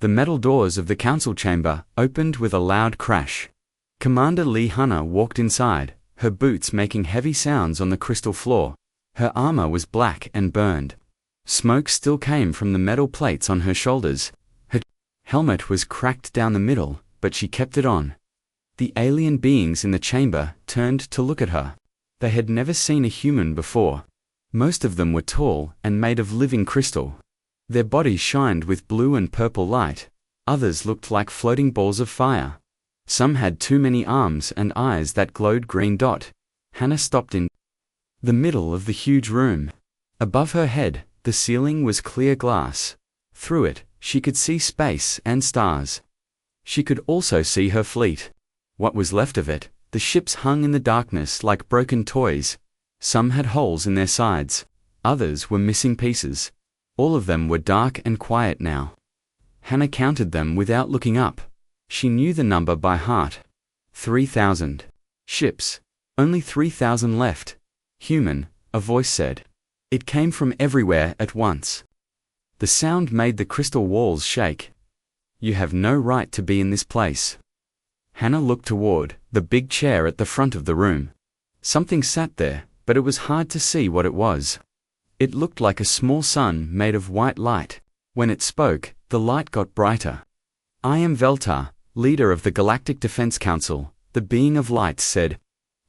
The metal doors of the council chamber opened with a loud crash. Commander Lee Hunter walked inside, her boots making heavy sounds on the crystal floor. Her armor was black and burned. Smoke still came from the metal plates on her shoulders. Her helmet was cracked down the middle, but she kept it on. The alien beings in the chamber turned to look at her. They had never seen a human before. Most of them were tall and made of living crystal. Their bodies shined with blue and purple light. Others looked like floating balls of fire. Some had too many arms and eyes that glowed green dot. Hannah stopped in the middle of the huge room. Above her head, the ceiling was clear glass. Through it, she could see space and stars. She could also see her fleet. What was left of it, the ships hung in the darkness like broken toys. Some had holes in their sides. Others were missing pieces. All of them were dark and quiet now. Hannah counted them without looking up. She knew the number by heart. 3,000. Ships. Only 3,000 left. Human, a voice said. It came from everywhere at once. The sound made the crystal walls shake. You have no right to be in this place. Hannah looked toward the big chair at the front of the room. Something sat there, but it was hard to see what it was. It looked like a small sun made of white light. When it spoke, the light got brighter. I am Veltar, leader of the Galactic Defense Council, the being of light said.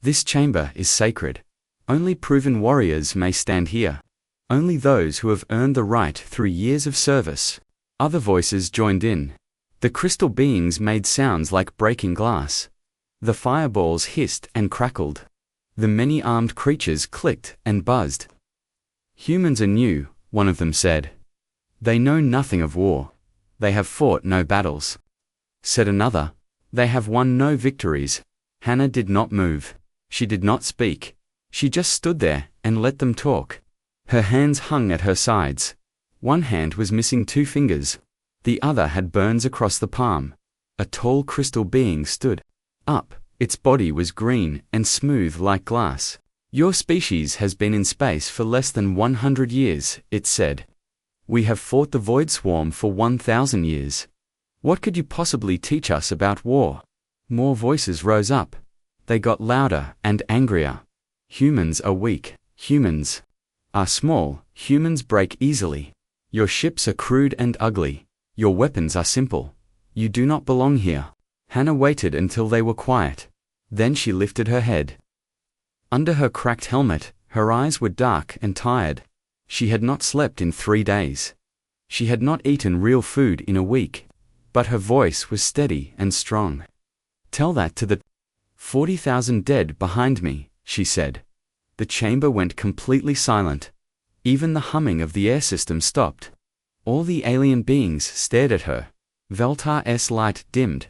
This chamber is sacred. Only proven warriors may stand here. Only those who have earned the right through years of service. Other voices joined in. The crystal beings made sounds like breaking glass. The fireballs hissed and crackled. The many-armed creatures clicked and buzzed. Humans are new, one of them said. They know nothing of war. They have fought no battles. Said another. They have won no victories. Hannah did not move. She did not speak. She just stood there and let them talk. Her hands hung at her sides. One hand was missing 2 fingers. The other had burns across the palm. A tall crystal being stood up. Its body was green and smooth like glass. Your species has been in space for less than 100 years, it said. We have fought the Void Swarm for 1,000 years. What could you possibly teach us about war? More voices rose up. They got louder and angrier. Humans are weak. Humans are small. Humans break easily. Your ships are crude and ugly. Your weapons are simple. You do not belong here. Hannah waited until they were quiet. Then she lifted her head. Under her cracked helmet, her eyes were dark and tired. She had not slept in 3 days. She had not eaten real food in a week. But her voice was steady and strong. Tell that to the 40,000 dead behind me, she said. The chamber went completely silent. Even the humming of the air system stopped. All the alien beings stared at her. Veltar's light dimmed.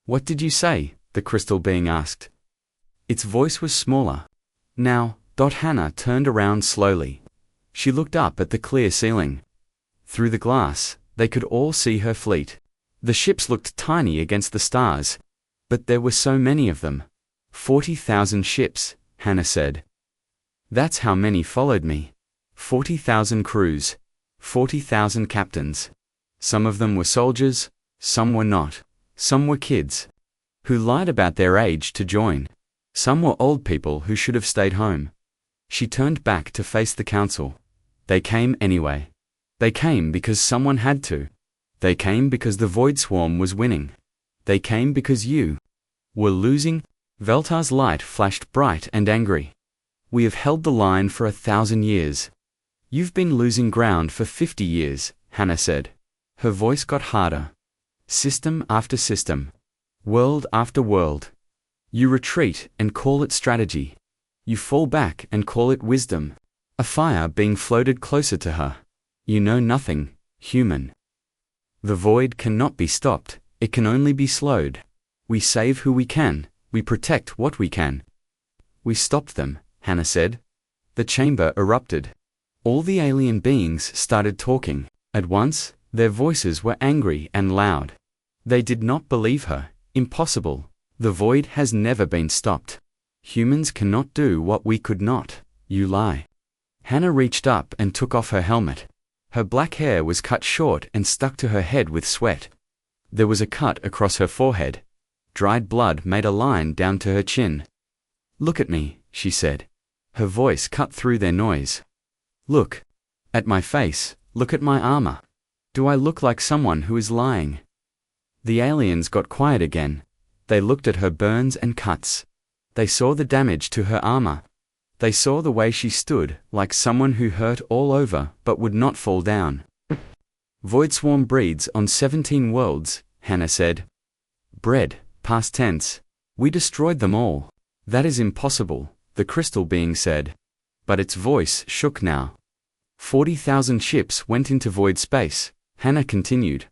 What did you say? The crystal being asked. Its voice was smaller. Now, Hannah turned around slowly. She looked up at the clear ceiling. Through the glass, they could all see her fleet. The ships looked tiny against the stars. But there were so many of them. 40,000 ships, Hannah said. That's how many followed me. 40,000 crews. 40,000 captains. Some of them were soldiers, some were not. Some were kids who lied about their age to join. Some were old people who should have stayed home. She turned back to face the council. They came anyway. They came because someone had to. They came because the Void Swarm was winning. They came because you were losing. Veltar's light flashed bright and angry. We have held the line for 1,000 years. You've been losing ground for 50 years, Hannah said. Her voice got harder. System after system. World after world. You retreat and call it strategy. You fall back and call it wisdom. A fire being floated closer to her. You know nothing, human. The void cannot be stopped, it can only be slowed. We save who we can, we protect what we can. We stopped them, Hannah said. The chamber erupted. All the alien beings started talking. At once, their voices were angry and loud. They did not believe her. Impossible. The void has never been stopped. Humans cannot do what we could not. You lie. Hannah reached up and took off her helmet. Her black hair was cut short and stuck to her head with sweat. There was a cut across her forehead. Dried blood made a line down to her chin. "Look at me," she said. Her voice cut through their noise. "Look at my face, look at my armor. Do I look like someone who is lying?" The aliens got quiet again. They looked at her burns and cuts. They saw the damage to her armor. They saw the way she stood, like someone who hurt all over but would not fall down. "Void Swarm breeds on 17 worlds," Hannah said. "Bred, past tense. We destroyed them all." "That is impossible," the crystal being said. But its voice shook now. 40,000 ships went into void space, Hannah continued.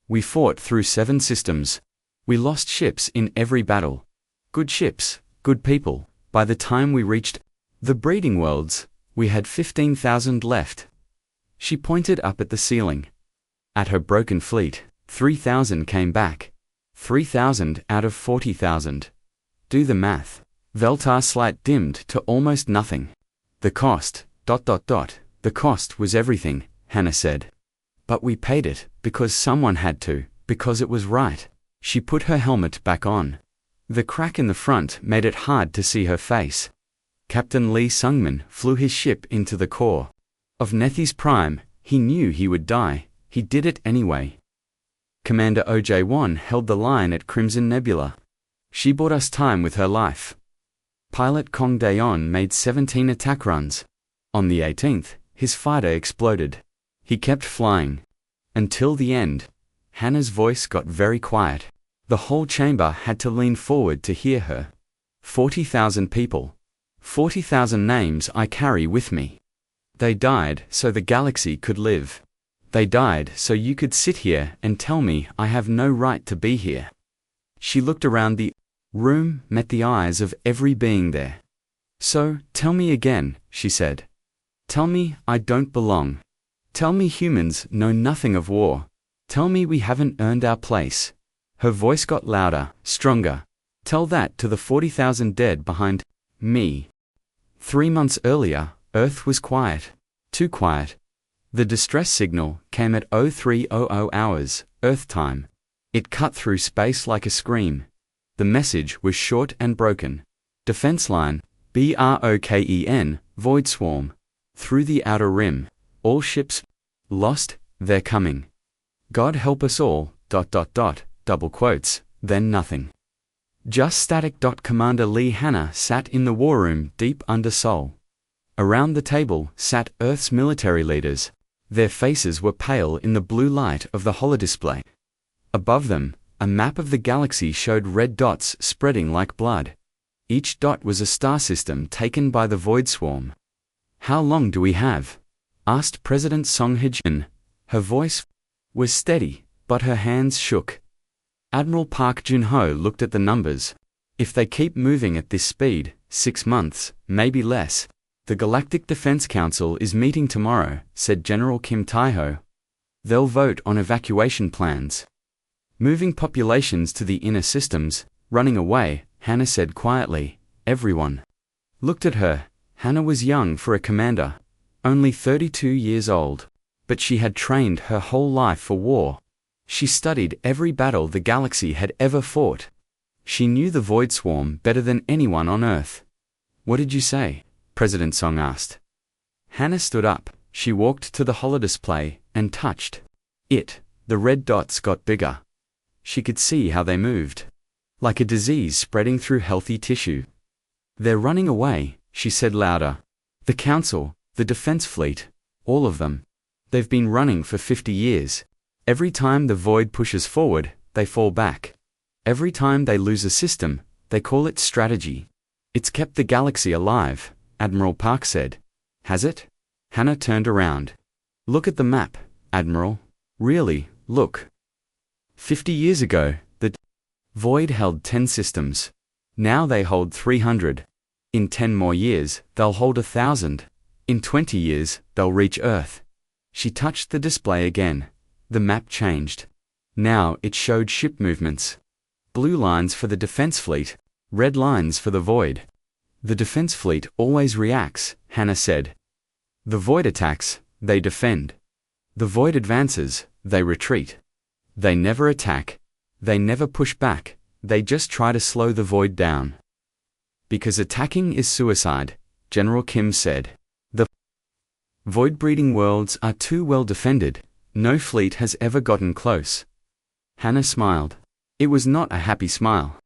"We fought through 7 systems. We lost ships in every battle. Good ships, good people. By the time we reached the breeding worlds, we had 15,000 left." She pointed up at the ceiling. At her broken fleet, 3,000 came back. 3,000 out of 40,000. Do the math. Veltar's light dimmed to almost nothing. The cost, ... The cost was everything, Hannah said. But we paid it, because someone had to, because it was right. She put her helmet back on. The crack in the front made it hard to see her face. Captain Lee Sungman flew his ship into the core of Nethi's Prime. He knew he would die. He did it anyway. Commander OJ-1 held the line at Crimson Nebula. She bought us time with her life. Pilot Kong Daeon made 17 attack runs. On the 18th, his fighter exploded. He kept flying. Until the end. Hannah's voice got very quiet. The whole chamber had to lean forward to hear her. 40,000 people. 40,000 names I carry with me. They died so the galaxy could live. They died so you could sit here and tell me I have no right to be here. She looked around the room, met the eyes of every being there. "So, tell me again," she said. "Tell me I don't belong. Tell me humans know nothing of war. Tell me we haven't earned our place." Her voice got louder, stronger. "Tell that to the 40,000 dead behind me." 3 months earlier, Earth was quiet. Too quiet. The distress signal came at 0300 hours, Earth time. It cut through space like a scream. The message was short and broken. Defense line, BROKEN, Void Swarm. Through the outer rim. All ships lost, they're coming. God help us all, ... double quotes, then nothing. Just static. Commander Lee Hannah sat in the war room deep under Sol. Around the table sat Earth's military leaders. Their faces were pale in the blue light of the holodisplay. Above them, a map of the galaxy showed red dots spreading like blood. Each dot was a star system taken by the Void Swarm. "How long do we have?" asked President Song Hee-jin. Her voice was steady, but her hands shook. Admiral Park Jun-ho looked at the numbers. "If they keep moving at this speed, 6 months, maybe less." "The Galactic Defense Council is meeting tomorrow," said General Kim Tae-ho. "They'll vote on evacuation plans. Moving populations to the inner systems, running away," Hannah said quietly. Everyone looked at her. Hannah was young for a commander, only 32 years old. But she had trained her whole life for war. She studied every battle the galaxy had ever fought. She knew the Void Swarm better than anyone on Earth. "What did you say?" President Song asked. Hannah stood up. She walked to the holodisplay and touched it. The red dots got bigger. She could see how they moved. Like a disease spreading through healthy tissue. "They're running away," she said louder. "The Council, the Defense Fleet, all of them. They've been running for 50 years. Every time the Void pushes forward, they fall back. Every time they lose a system, they call it strategy. It's kept the galaxy alive," Admiral Park said. "Has it?" Hannah turned around. "Look at the map, Admiral. Really, look. 50 years ago, the Void held 10 systems. Now they hold 300. In 10 more years, they'll hold 1,000. In 20 years, they'll reach Earth." She touched the display again. The map changed. Now it showed ship movements. Blue lines for the Defense Fleet, red lines for the Void. "The Defense Fleet always reacts," Hannah said. "The Void attacks, they defend. The Void advances, they retreat. They never attack, They never push back, they just try to slow the void down. Because attacking is suicide, General Kim said. The void-breeding worlds are too well defended, no fleet has ever gotten close. Hannah smiled. It was not a happy smile.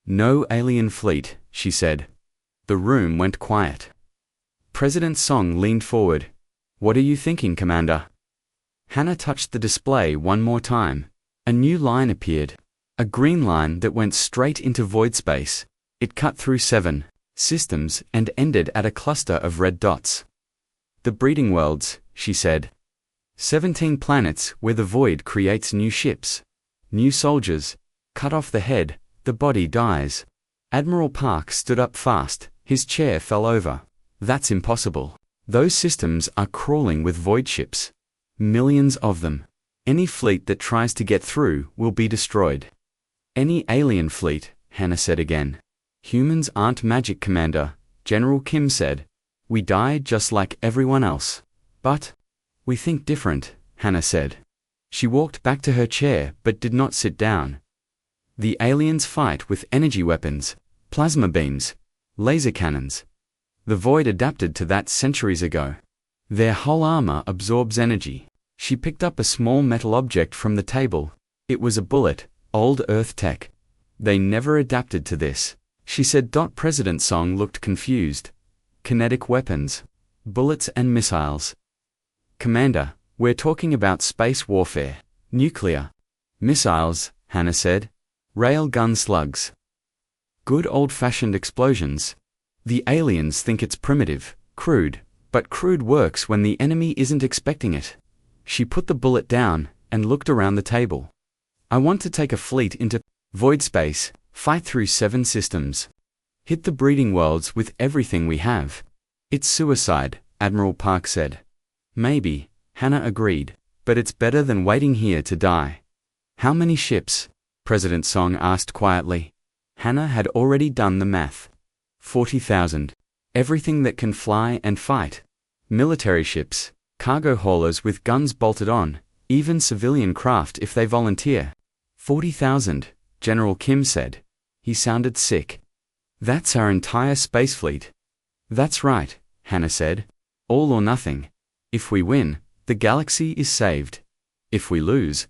No alien fleet, she said. The room went quiet. President Song leaned forward. What are you thinking, Commander? Hannah touched the display one more time. A new line appeared. A green line that went straight into void space. It cut through 7 systems and ended at a cluster of red dots. The breeding worlds, she said. 17 planets where the void creates new ships. New soldiers. Cut off the head, the body dies. Admiral Park stood up fast, his chair fell over. That's impossible. Those systems are crawling with void ships. Millions of them. Any fleet that tries to get through will be destroyed. Any alien fleet, Hannah said again. Humans aren't magic, Commander, General Kim said. We die just like everyone else. But we think different, Hannah said. She walked back to her chair but did not sit down. The aliens fight with energy weapons, plasma beams, laser cannons. The void adapted to that centuries ago. Their whole armor absorbs energy. She picked up a small metal object from the table. It was a bullet, old Earth tech. They never adapted to this, she said. President Song looked confused. Kinetic weapons, bullets and missiles. Commander, we're talking about space warfare, nuclear. Missiles, Hannah said. Railgun slugs. Good old-fashioned explosions. The aliens think it's primitive, crude, but crude works when the enemy isn't expecting it. She put the bullet down and looked around the table. I want to take a fleet into void space, fight through 7 systems. Hit the breeding worlds with everything we have. It's suicide, Admiral Park said. Maybe, Hannah agreed, but it's better than waiting here to die. How many ships? President Song asked quietly. Hannah had already done the math. 40,000. Everything that can fly and fight. Military ships, cargo haulers with guns bolted on, even civilian craft if they volunteer. 40,000, General Kim said. He sounded sick. That's our entire space fleet. That's right, Hannah said. All or nothing. If we win, the galaxy is saved. If we lose, ...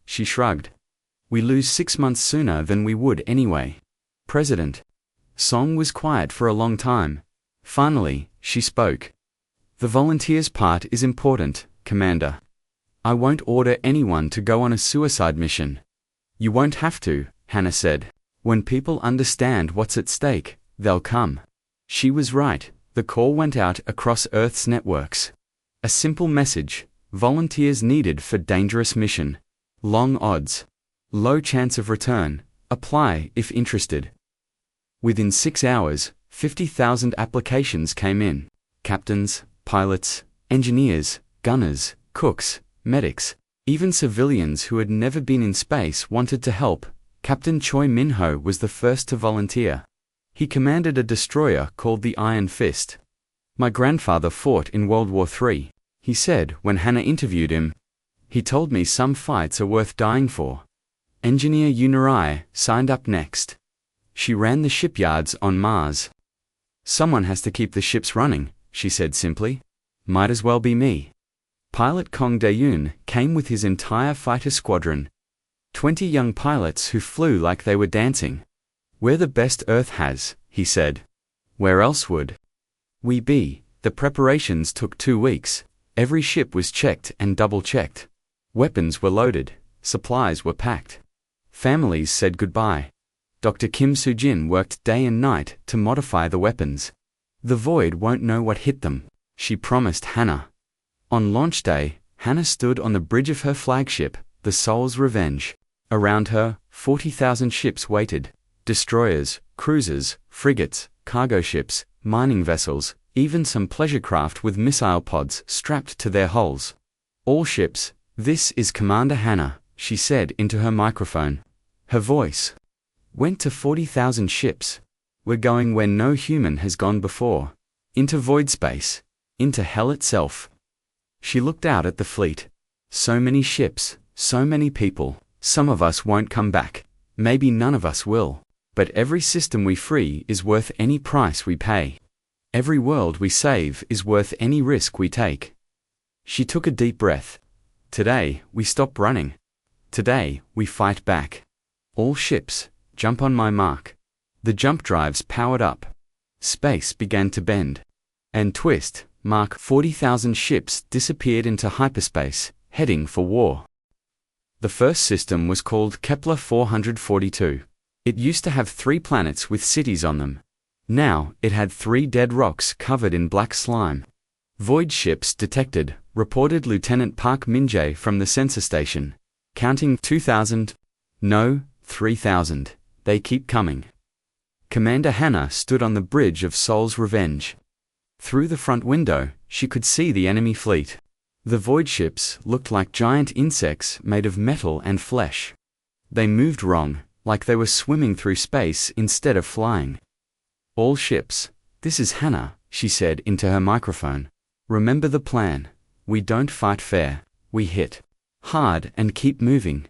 she shrugged. We lose 6 months sooner than we would anyway. President Song was quiet for a long time. Finally, she spoke. The volunteers part is important, Commander. I won't order anyone to go on a suicide mission. You won't have to, Hannah said. When people understand what's at stake, they'll come. She was right. The call went out across Earth's networks. A simple message: volunteers needed for dangerous mission. Long odds. Low chance of return. Apply if interested. Within 6 hours, 50,000 applications came in. Captains, pilots, engineers, gunners, cooks, medics, even civilians who had never been in space wanted to help. Captain Choi Min-ho was the first to volunteer. He commanded a destroyer called the Iron Fist. My grandfather fought in World War III, he said when Hannah interviewed him. He told me some fights are worth dying for. Engineer Yunarai signed up next. She ran the shipyards on Mars. Someone has to keep the ships running, she said simply. Might as well be me. Pilot Kong Dae-yoon came with his entire fighter squadron. 20 young pilots who flew like they were dancing. We're the best Earth has, he said. Where else would we be? The preparations took 2 weeks. Every ship was checked and double-checked. Weapons were loaded. Supplies were packed. Families said goodbye. Dr. Kim Soo-jin worked day and night to modify the weapons. The void won't know what hit them, she promised Hannah. On launch day, Hannah stood on the bridge of her flagship, the Soul's Revenge. Around her, 40,000 ships waited. Destroyers, cruisers, frigates, cargo ships, mining vessels, even some pleasure craft with missile pods strapped to their hulls. All ships. This is Commander Hannah, she said into her microphone. Her voice went to 40,000 ships. We're going where no human has gone before. Into void space. Into hell itself. She looked out at the fleet. So many ships, so many people, Some of us won't come back. Maybe none of us will. But every system we free is worth any price we pay. Every world we save is worth any risk we take. She took a deep breath. Today, we stop running. Today, we fight back. All ships, jump on my mark. The jump drives powered up. Space began to bend. And twist, mark 40,000 ships disappeared into hyperspace, heading for war. The first system was called Kepler 442. It used to have 3 planets with cities on them. Now, it had 3 dead rocks covered in black slime. Void ships detected, reported Lieutenant Park Min-jae from the sensor station. Counting 2,000. No, 3,000. They keep coming. Commander Hannah stood on the bridge of Soul's Revenge. Through the front window, she could see the enemy fleet. The void ships looked like giant insects made of metal and flesh. They moved wrong, like they were swimming through space instead of flying. All ships, this is Hannah, she said into her microphone. Remember the plan. We don't fight fair, we hit hard and keep moving.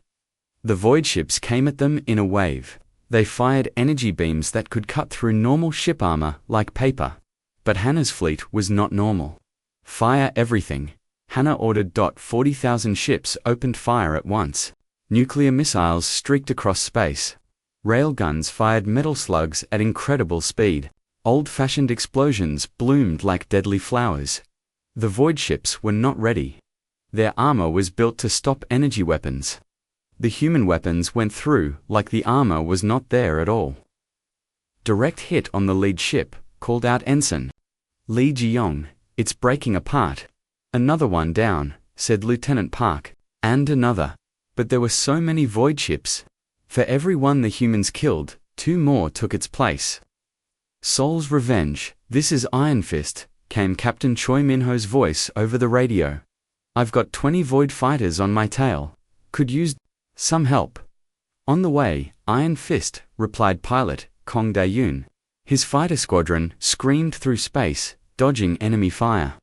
The void ships came at them in a wave. They fired energy beams that could cut through normal ship armor like paper. But Hannah's fleet was not normal. Fire everything. Hannah ordered. 40,000 ships opened fire at once. Nuclear missiles streaked across space. Railguns fired metal slugs at incredible speed. Old-fashioned explosions bloomed like deadly flowers. The void ships were not ready. Their armor was built to stop energy weapons. The human weapons went through like the armor was not there at all. Direct hit on the lead ship, called out Ensign Lee Ji-yong. It's breaking apart. Another one down, said Lieutenant Park. And another. But there were so many void ships. For every one the humans killed, 2 more took its place. Soul's Revenge, this is Iron Fist, came Captain Choi Min-ho's voice over the radio. I've got 20 void fighters on my tail. Could use some help. On the way, Iron Fist, replied pilot Kong Dae-yoon. His fighter squadron screamed through space, dodging enemy fire.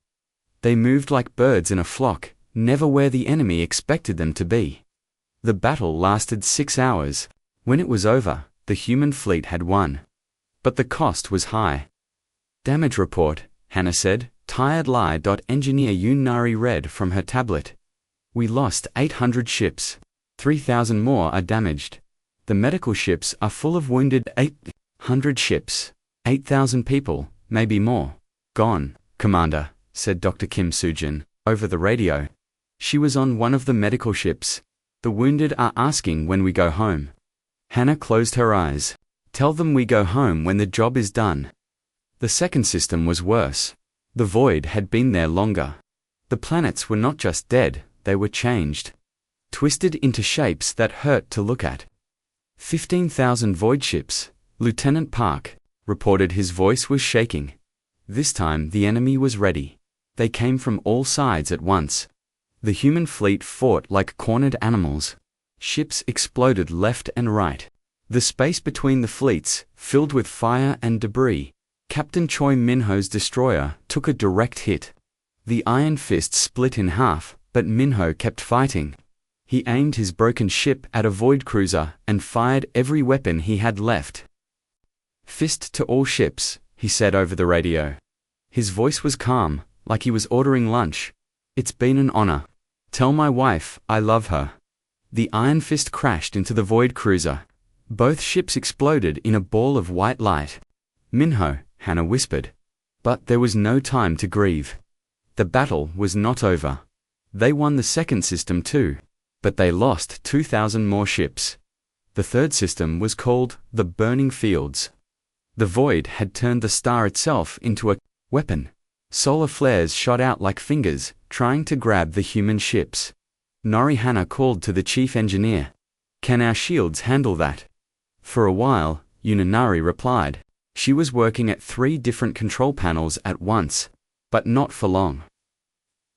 They moved like birds in a flock, never where the enemy expected them to be. The battle lasted 6 hours. When it was over, the human fleet had won. But the cost was high. Damage report, Hannah said. Tired lie. Engineer Yoon Nari read from her tablet. We lost 800 ships. 3,000 more are damaged. The medical ships are full of wounded. 800 ships. 8,000 people, maybe more. Gone, Commander, said Dr. Kim Soo-jin, over the radio. She was on one of the medical ships. The wounded are asking when we go home. Hannah closed her eyes. Tell them we go home when the job is done. The second system was worse. The void had been there longer. The planets were not just dead, they were changed. Twisted into shapes that hurt to look at. 15,000 void ships, Lieutenant Park reported. His voice was shaking. This time the enemy was ready. They came from all sides at once. The human fleet fought like cornered animals. Ships exploded left and right. The space between the fleets filled with fire and debris. Captain Choi Min-ho's destroyer took a direct hit. The Iron Fist split in half, but Min-ho kept fighting. He aimed his broken ship at a void cruiser and fired every weapon he had left. Fist to all ships, he said over the radio. His voice was calm, like he was ordering lunch. It's been an honor. Tell my wife I love her. The Iron Fist crashed into the void cruiser. Both ships exploded in a ball of white light. Min-ho, Hannah whispered. But there was no time to grieve. The battle was not over. They won the second system too. But they lost 2,000 more ships. The third system was called the Burning Fields. The void had turned the star itself into a weapon. Solar flares shot out like fingers, trying to grab the human ships. Nori Hannah called to the chief engineer. Can our shields handle that? For a while, Yunanari replied. She was working at 3 different control panels at once. But not for long.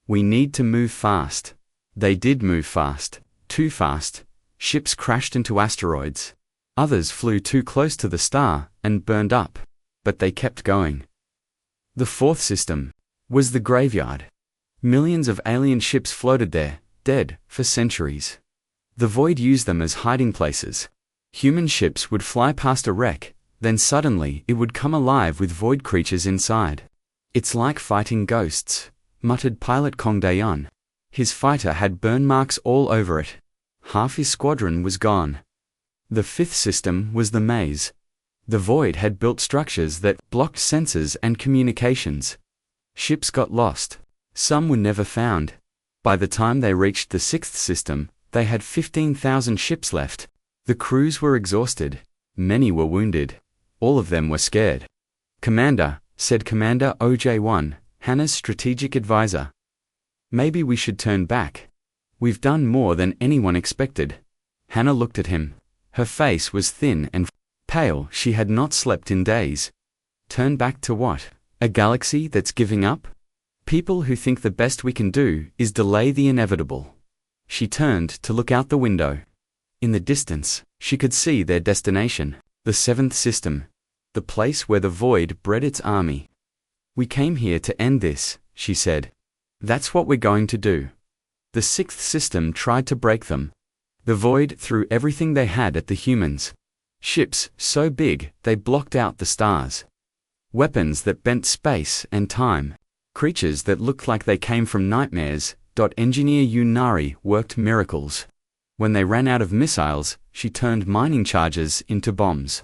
We need to move fast. They did move fast. Too fast. Ships crashed into asteroids. Others flew too close to the star and burned up. But they kept going. The fourth system was the graveyard. Millions of alien ships floated there, dead for centuries. The void used them as hiding places. Human ships would fly past a wreck, then suddenly it would come alive with void creatures inside. It's like fighting ghosts, muttered pilot Kong Daeon. His fighter had burn marks all over it. Half his squadron was gone. The fifth system was the maze. The void had built structures that blocked sensors and communications. Ships got lost. Some were never found. By the time they reached the sixth system, they had 15,000 ships left. The crews were exhausted. Many were wounded. All of them were scared. "Commander," said Commander OJ-1, Hannah's strategic advisor. "Maybe we should turn back. We've done more than anyone expected." Hannah looked at him. Her face was thin and pale. She had not slept in days. Turn back to what? A galaxy that's giving up? People who think the best we can do is delay the inevitable. She turned to look out the window. In the distance, she could see their destination, the seventh system, the place where the void bred its army. "We came here to end this," she said. "That's what we're going to do." The sixth system tried to break them. The void threw everything they had at the humans. Ships so big they blocked out the stars. Weapons that bent space and time. Creatures that looked like they came from nightmares. Engineer Yunari worked miracles. When they ran out of missiles, she turned mining charges into bombs.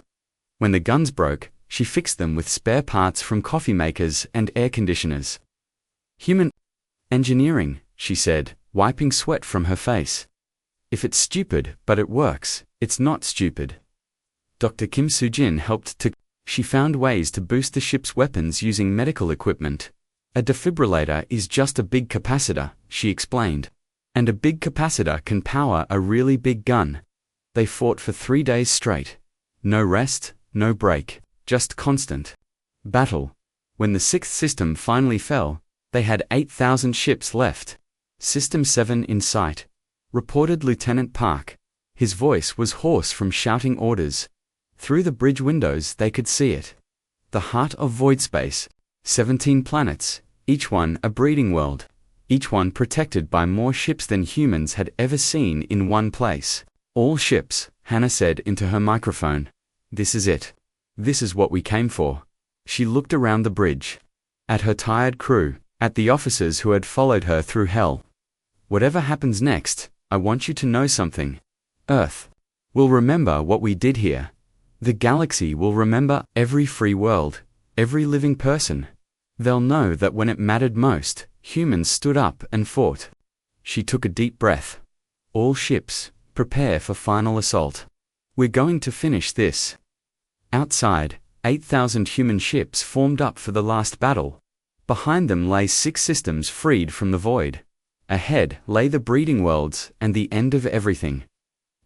When the guns broke, she fixed them with spare parts from coffee makers and air conditioners. "Human engineering," she said, wiping sweat from her face. "If it's stupid but it works, it's not stupid." Dr. Kim Soo-jin helped to. She found ways to boost the ship's weapons using medical equipment. "A defibrillator is just a big capacitor," she explained. "And a big capacitor can power a really big gun." They fought for 3 days straight. No rest, no break, just constant battle. When the sixth system finally fell, they had 8,000 ships left. "System 7 in sight," reported Lieutenant Park. His voice was hoarse from shouting orders. Through the bridge windows they could see it. The heart of void space. 17 planets, each one a breeding world. Each one protected by more ships than humans had ever seen in one place. "All ships," Hannah said into her microphone. "This is it. This is what we came for." She looked around the bridge. At her tired crew, at the officers who had followed her through hell. "Whatever happens next, I want you to know something. Earth will remember what we did here. The galaxy will remember every free world, every living person. They'll know that when it mattered most, humans stood up and fought." She took a deep breath. "All ships, prepare for final assault. We're going to finish this." Outside, 8,000 human ships formed up for the last battle. Behind them lay 6 systems freed from the void. Ahead lay the breeding worlds and the end of everything.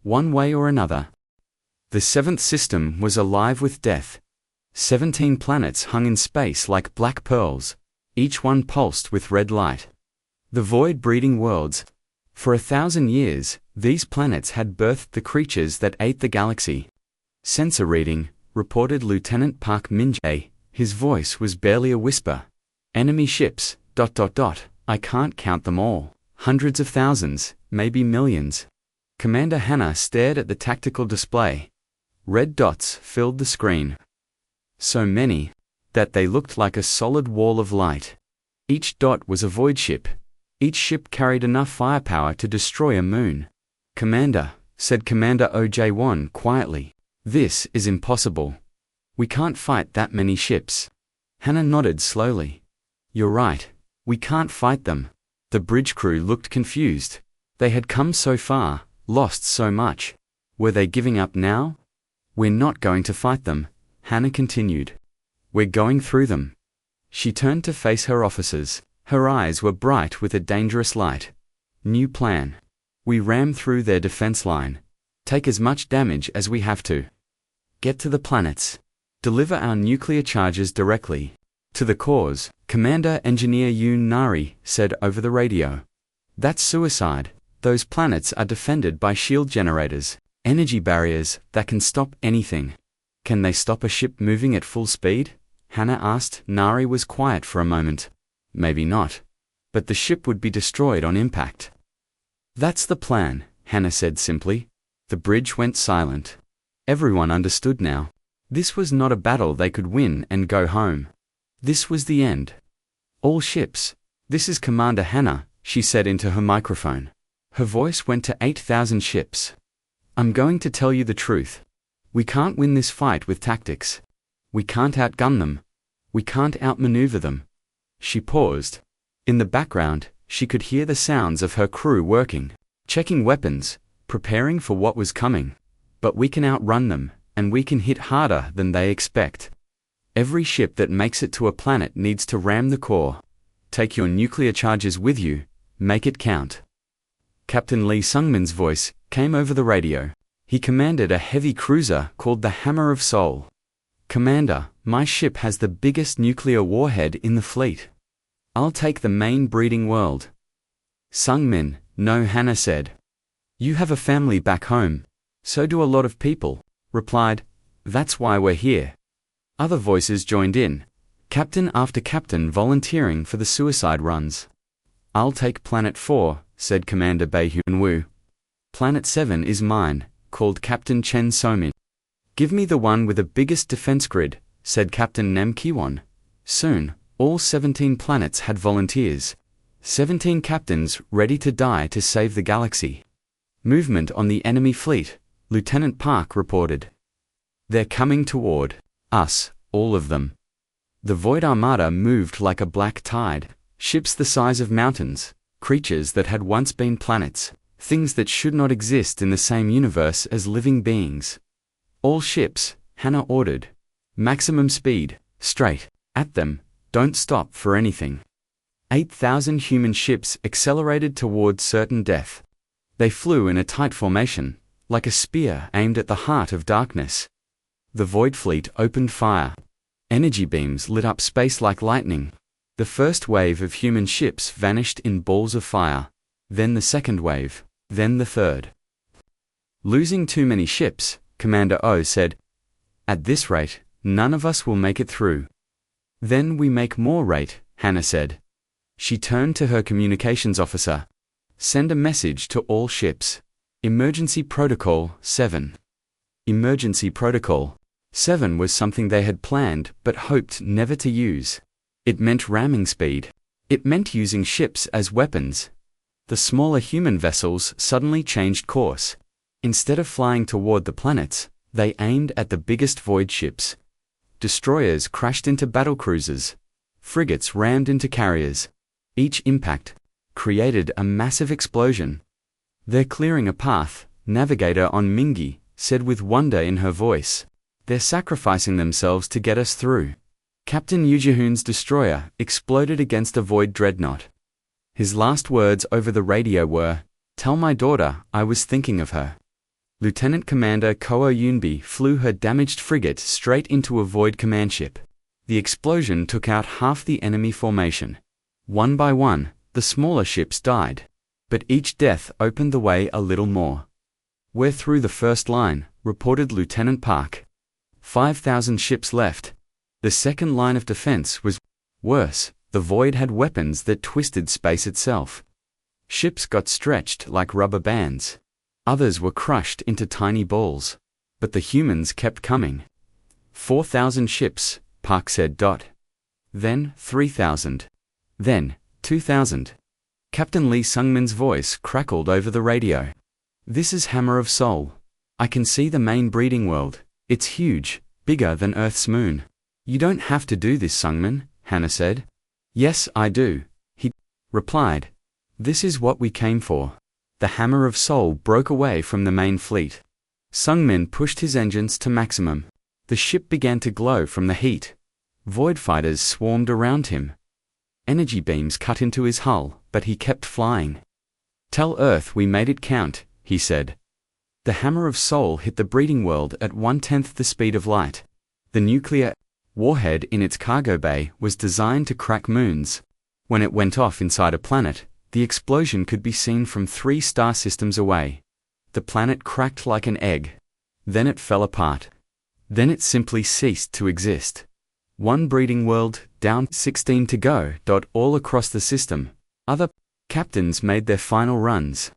One way or another. The seventh system was alive with death. 17 planets hung in space like black pearls, each one pulsed with red light. The void breeding worlds. For 1,000 years, these planets had birthed the creatures that ate the galaxy. "Sensor reading," reported Lieutenant Park Min-jae. His voice was barely a whisper. "Enemy ships, ... I can't count them all. Hundreds of thousands, maybe millions." Commander Hannah stared at the tactical display. Red dots filled the screen. So many that they looked like a solid wall of light. Each dot was a void ship. Each ship carried enough firepower to destroy a moon. "Commander," said Commander OJ-1 quietly, "this is impossible. We can't fight that many ships." Hannah nodded slowly. "You're right. We can't fight them." The bridge crew looked confused. They had come so far, lost so much. Were they giving up now? "We're not going to fight them," Hannah continued. "We're going through them." She turned to face her officers. Her eyes were bright with a dangerous light. "New plan. We ram through their defense line. Take as much damage as we have to. Get to the planets. Deliver our nuclear charges directly to the cores," Commander Engineer Yoon Nari said over the radio. "That's suicide. Those planets are defended by shield generators, energy barriers that can stop anything." "Can they stop a ship moving at full speed?" Hannah asked. Nari was quiet for a moment. "Maybe not. But the ship would be destroyed on impact." "That's the plan," Hannah said simply. The bridge went silent. Everyone understood now. This was not a battle they could win and go home. This was the end. All ships. This is Commander Hannah, she said into her microphone. Her voice went to 8,000 ships. I'm going to tell you the truth. We can't win this fight with tactics. We can't outgun them. We can't outmaneuver them. She paused. In the background, she could hear the sounds of her crew working, checking weapons, preparing for what was coming. But we can outrun them, and we can hit harder than they expect. Every ship that makes it to a planet needs to ram the core. Take your nuclear charges with you, make it count. Captain Lee Sungmin's voice came over the radio. He commanded a heavy cruiser called the Hammer of Sol. Commander, my ship has the biggest nuclear warhead in the fleet. I'll take the main breeding world. Sungmin, no, Hannah said. You have a family back home. So do a lot of people, replied. That's why we're here. Other voices joined in, captain after captain volunteering for the suicide runs. I'll take Planet 4, said Commander Baehyun Woo. Planet 7 is mine, called Captain Chen Somin. Give me the one with the biggest defense grid, said Captain Nam Kiwon. Soon, all 17 planets had volunteers. 17 captains ready to die to save the galaxy. Movement on the enemy fleet, Lieutenant Park reported. They're coming toward us, all of them. The Void Armada moved like a black tide, ships the size of mountains, creatures that had once been planets, things that should not exist in the same universe as living beings. All ships, Hannah ordered. Maximum speed, straight, at them, don't stop for anything. 8,000 human ships accelerated toward certain death. They flew in a tight formation, like a spear aimed at the heart of darkness. The Void Fleet opened fire. Energy beams lit up space like lightning. The first wave of human ships vanished in balls of fire, then the second wave, then the third. Losing too many ships, Commander O said. At this rate, none of us will make it through. Then we make more rate, Hannah said. She turned to her communications officer. Send a message to all ships. Emergency Protocol 7. Emergency Protocol 7 was something they had planned but hoped never to use. It meant ramming speed. It meant using ships as weapons. The smaller human vessels suddenly changed course. Instead of flying toward the planets, they aimed at the biggest void ships. Destroyers crashed into battlecruisers. Frigates rammed into carriers. Each impact created a massive explosion. They're clearing a path, Navigator on Mingi said with wonder in her voice. They're sacrificing themselves to get us through. Captain Yujihoon's destroyer exploded against a void dreadnought. His last words over the radio were, "Tell my daughter I was thinking of her." Lieutenant Commander Koh Yoonbi flew her damaged frigate straight into a void command ship. The explosion took out half the enemy formation. One by one, the smaller ships died. But each death opened the way a little more. We're through the first line, reported Lieutenant Park. 5,000 ships left. The second line of defense was worse. The void had weapons that twisted space itself. Ships got stretched like rubber bands. Others were crushed into tiny balls. But the humans kept coming. 4,000 ships, Park said. Then 3,000. Then 2,000. Captain Lee Sungmin's voice crackled over the radio. This is Hammer of Sol. I can see the main breeding world. It's huge, bigger than Earth's moon. You don't have to do this, Sungmin, Hannah said. Yes, I do, he replied. This is what we came for. The Hammer of Sol broke away from the main fleet. Sungmin pushed his engines to maximum. The ship began to glow from the heat. Void fighters swarmed around him. Energy beams cut into his hull, but he kept flying. Tell Earth we made it count, he said. The Hammer of Sol hit the breeding world at 1/10 the speed of light. The nuclear warhead in its cargo bay was designed to crack moons. When it went off inside a planet, the explosion could be seen from 3 star systems away. The planet cracked like an egg. Then it fell apart. Then it simply ceased to exist. One breeding world, down 16 to go. All across the system, other captains made their final runs.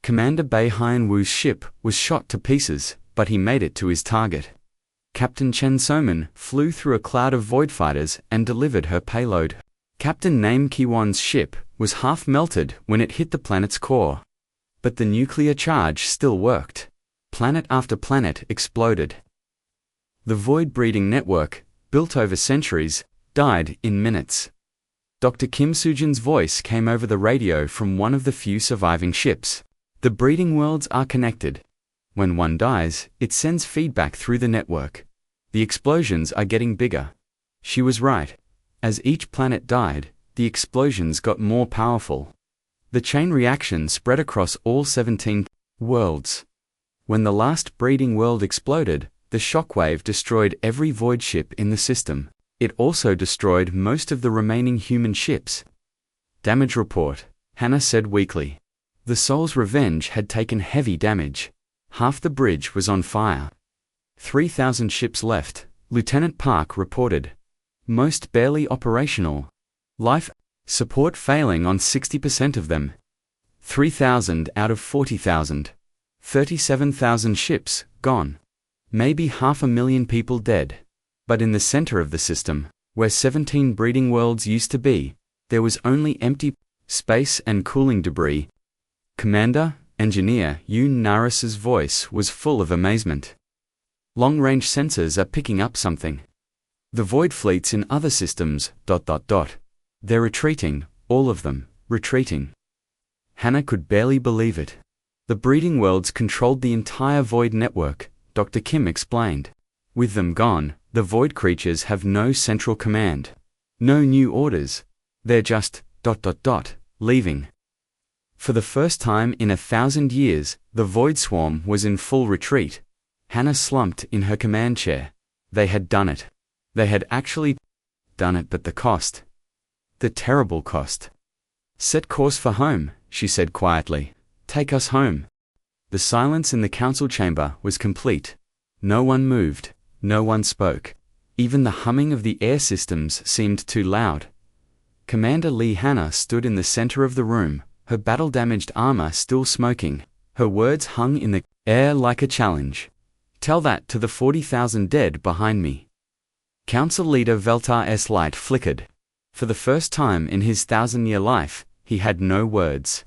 Commander Bai Hien-woo's ship was shot to pieces, but he made it to his target. Captain Chen Soman flew through a cloud of void fighters and delivered her payload. Captain Name Kiwan's ship was half melted when it hit the planet's core. But the nuclear charge still worked. Planet after planet exploded. The void breeding network, built over centuries, died in minutes. Dr. Kim Sujin's voice came over the radio from one of the few surviving ships. The breeding worlds are connected. When one dies, it sends feedback through the network. The explosions are getting bigger. She was right. As each planet died, the explosions got more powerful. The chain reaction spread across all 17 worlds. When the last breeding world exploded, the shockwave destroyed every void ship in the system. It also destroyed most of the remaining human ships. Damage report, Hannah said weakly. The Soul's Revenge had taken heavy damage. Half the bridge was on fire. 3,000 ships left, Lieutenant Park reported. Most barely operational. Life support failing on 60% of them. 3,000 out of 40,000. 37,000 ships gone. Maybe 500,000 people dead. But in the center of the system, where 17 breeding worlds used to be, there was only empty space and cooling debris. Commander, Engineer Yoon Naris's voice was full of amazement. Long-range sensors are picking up something. The void fleets in other systems, ... They're retreating, all of them, retreating. Hannah could barely believe it. The breeding worlds controlled the entire void network, Dr. Kim explained. With them gone, the void creatures have no central command. No new orders. They're just ... leaving. For the first time in 1,000 years, the void swarm was in full retreat. Hannah slumped in her command chair. They had done it. They had actually done it, but the cost. The terrible cost. Set course for home, she said quietly. Take us home. The silence in the council chamber was complete. No one moved. No one spoke. Even the humming of the air systems seemed too loud. Commander Lee Hannah stood in the center of the room, her battle-damaged armor still smoking. Her words hung in the air like a challenge. Tell that to the 40,000 dead behind me. Council leader Veltar S. light flickered. For the first time in his 1,000-year life, he had no words.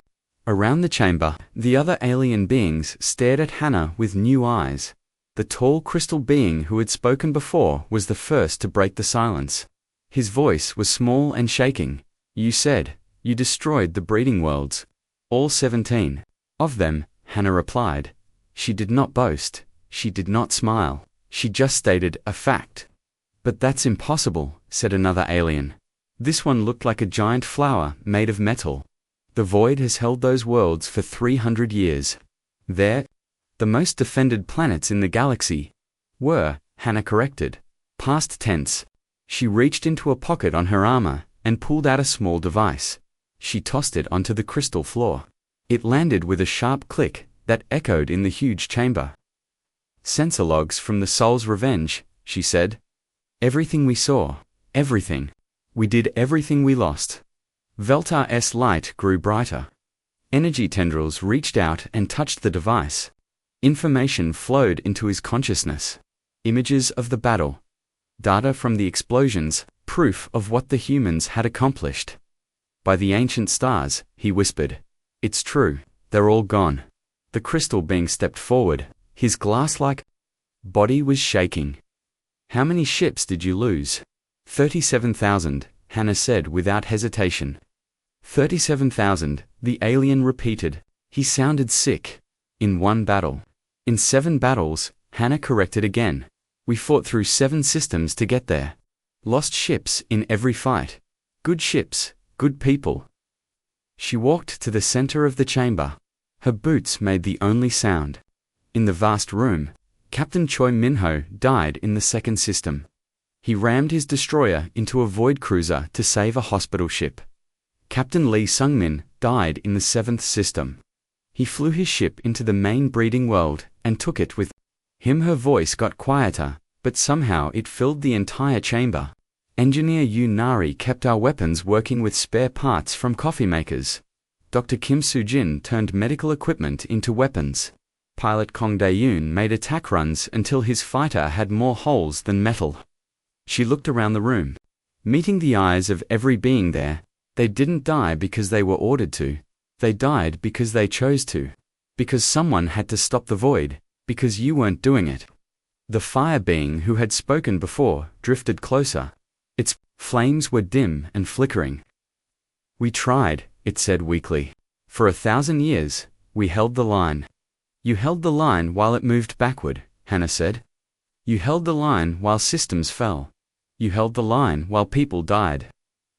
Around the chamber, the other alien beings stared at Hannah with new eyes. The tall crystal being who had spoken before was the first to break the silence. His voice was small and shaking. You said, you destroyed the breeding worlds. All 17 of them, Hannah replied. She did not boast. She did not smile. She just stated a fact. But that's impossible, said another alien. This one looked like a giant flower made of metal. The void has held those worlds for 300 years. They're the most defended planets in the galaxy. Were, Hannah corrected. Past tense. She reached into a pocket on her armor and pulled out a small device. She tossed it onto the crystal floor. It landed with a sharp click that echoed in the huge chamber. Sensor logs from the Soul's Revenge, she said. Everything we saw. Everything. We did everything we lost. Veltar S. light grew brighter. Energy tendrils reached out and touched the device. Information flowed into his consciousness. Images of the battle. Data from the explosions, proof of what the humans had accomplished. By the ancient stars, he whispered. It's true, they're all gone. The crystal being stepped forward, his glass-like body was shaking. How many ships did you lose? 37,000, Hannah said without hesitation. 37,000, the alien repeated. He sounded sick. In one battle. In 7 battles, Hannah corrected again. We fought through 7 systems to get there. Lost ships in every fight. Good ships, good people. She walked to the center of the chamber. Her boots made the only sound. In the vast room, Captain Choi Minho died in the 2nd system. He rammed his destroyer into a void cruiser to save a hospital ship. Captain Lee Sungmin died in the 7th system. He flew his ship into the main breeding world and took it with him. Her voice got quieter, but somehow it filled the entire chamber. Engineer Yu Nari kept our weapons working with spare parts from coffee makers. Dr. Kim Soo-jin turned medical equipment into weapons. Pilot Kong Dae-yoon made attack runs until his fighter had more holes than metal. She looked around the room. Meeting the eyes of every being there, they didn't die because they were ordered to. They died because they chose to. Because someone had to stop the void, because you weren't doing it. The fire being who had spoken before drifted closer. Its flames were dim and flickering. "We tried," it said weakly. "For 1,000 years, we held the line." "You held the line while it moved backward," Hannah said. "You held the line while systems fell. You held the line while people died."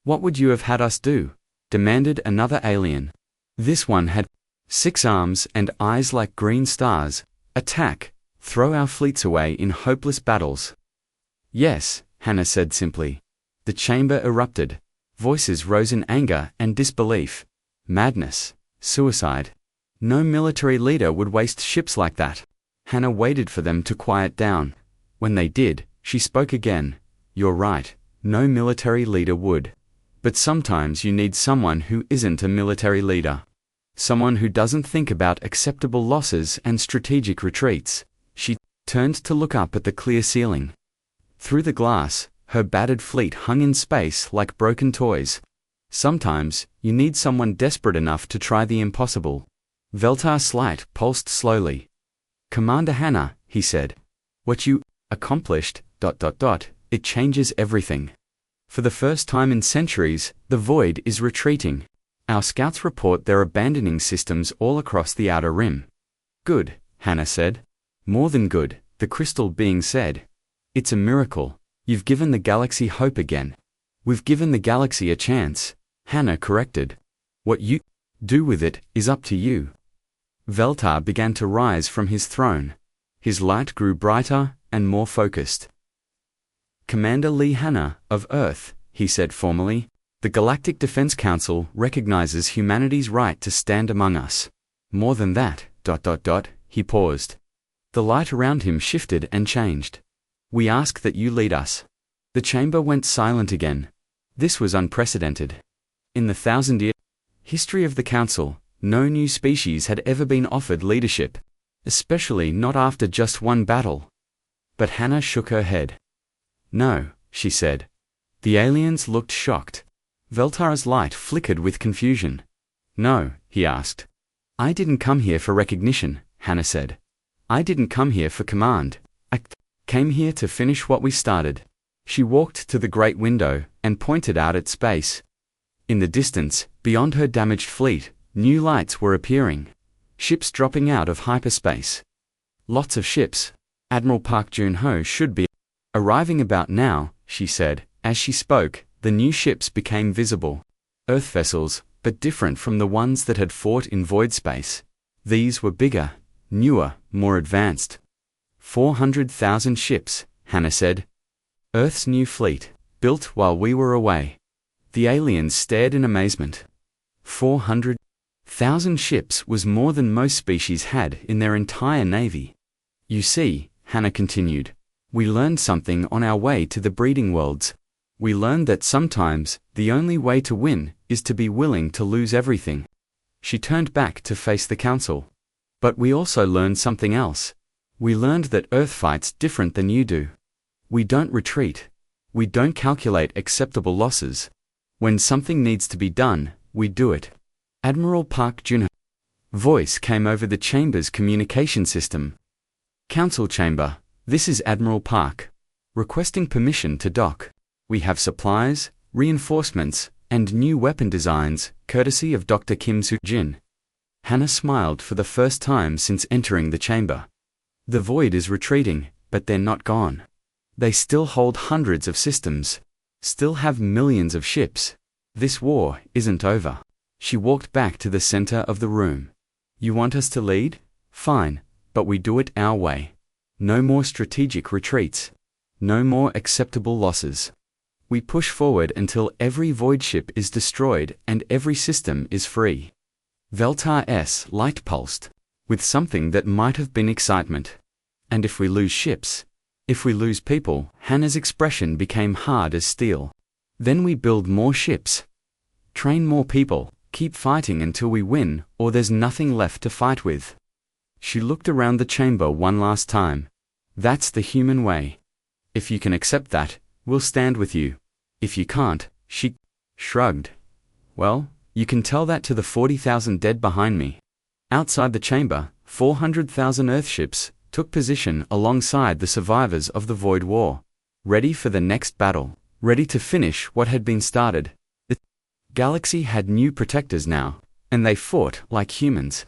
"What would you have had us do?" demanded another alien. This one had 6 arms and eyes like green stars. "Attack, throw our fleets away in hopeless battles." "Yes," Hannah said simply. The chamber erupted. Voices rose in anger and disbelief. Madness. Suicide. No military leader would waste ships like that. Hannah waited for them to quiet down. When they did, she spoke again. "You're right, no military leader would. But sometimes you need someone who isn't a military leader. Someone who doesn't think about acceptable losses and strategic retreats." She turned to look up at the clear ceiling. Through the glass, her battered fleet hung in space like broken toys. Sometimes, you need someone desperate enough to try the impossible. Veltar's light pulsed slowly. "Commander Hannah," he said. "What you accomplished, ... it changes everything. For the first time in centuries, the void is retreating. Our scouts report they're abandoning systems all across the outer rim." "Good," Hannah said. "More than good," the crystal being said. "It's a miracle. You've given the galaxy hope again." "We've given the galaxy a chance," Hannah corrected. "What you do with it is up to you." Veltar began to rise from his throne. His light grew brighter and more focused. "Commander Lee Hannah, of Earth," he said formally, "the Galactic Defense Council recognizes humanity's right to stand among us. More than that, ... he paused. The light around him shifted and changed. "We ask that you lead us." The chamber went silent again. This was unprecedented. In the 1,000-year history of the Council, no new species had ever been offered leadership, especially not after just one battle. But Hannah shook her head. "No," she said. The aliens looked shocked. Veltar's light flickered with confusion. "No," he asked. "I didn't come here for recognition," Hannah said. "I didn't come here for command. I came here to finish what we started." She walked to the great window and pointed out at space. In the distance, beyond her damaged fleet, new lights were appearing. Ships dropping out of hyperspace. "Lots of ships. Admiral Park Jun-ho should be arriving about now," she said. As she spoke, the new ships became visible. Earth vessels, but different from the ones that had fought in void space. These were bigger, newer, more advanced. 400,000 ships, Hannah said. Earth's new fleet, built while we were away. The aliens stared in amazement. 400,000 ships was more than most species had in their entire navy. "You see," Hannah continued, "we learned something on our way to the breeding worlds. We learned that sometimes, the only way to win is to be willing to lose everything." She turned back to face the council. "But we also learned something else. We learned that Earth fights different than you do. We don't retreat. We don't calculate acceptable losses. When something needs to be done, we do it." Admiral Park Jun-ho's voice came over the chamber's communication system. "Council chamber, this is Admiral Park. Requesting permission to dock. We have supplies, reinforcements, and new weapon designs, courtesy of Dr. Kim Soo-jin." Hannah smiled for the first time since entering the chamber. The void is retreating, but they're not gone. They still hold hundreds of systems. Still have millions of ships. This war isn't over. She walked back to the center of the room. "You want us to lead? Fine, but we do it our way. No more strategic retreats. No more acceptable losses. We push forward until every void ship is destroyed and every system is free." Veltar's light pulsed, with something that might have been excitement. "And if we lose ships? If we lose people?" Hannah's expression became hard as steel. "Then we build more ships. Train more people, Keep fighting until we win, or there's nothing left to fight with. She looked around the chamber one last time. That's the human way. If you can accept that, we'll stand with you. If you can't, she shrugged. Well, you can tell that to the 40,000 dead behind me. Outside the chamber, 400,000 Earthships took position alongside the survivors of the Void War, ready for the next battle, ready to finish what had been started. The galaxy had new protectors now, and they fought like humans.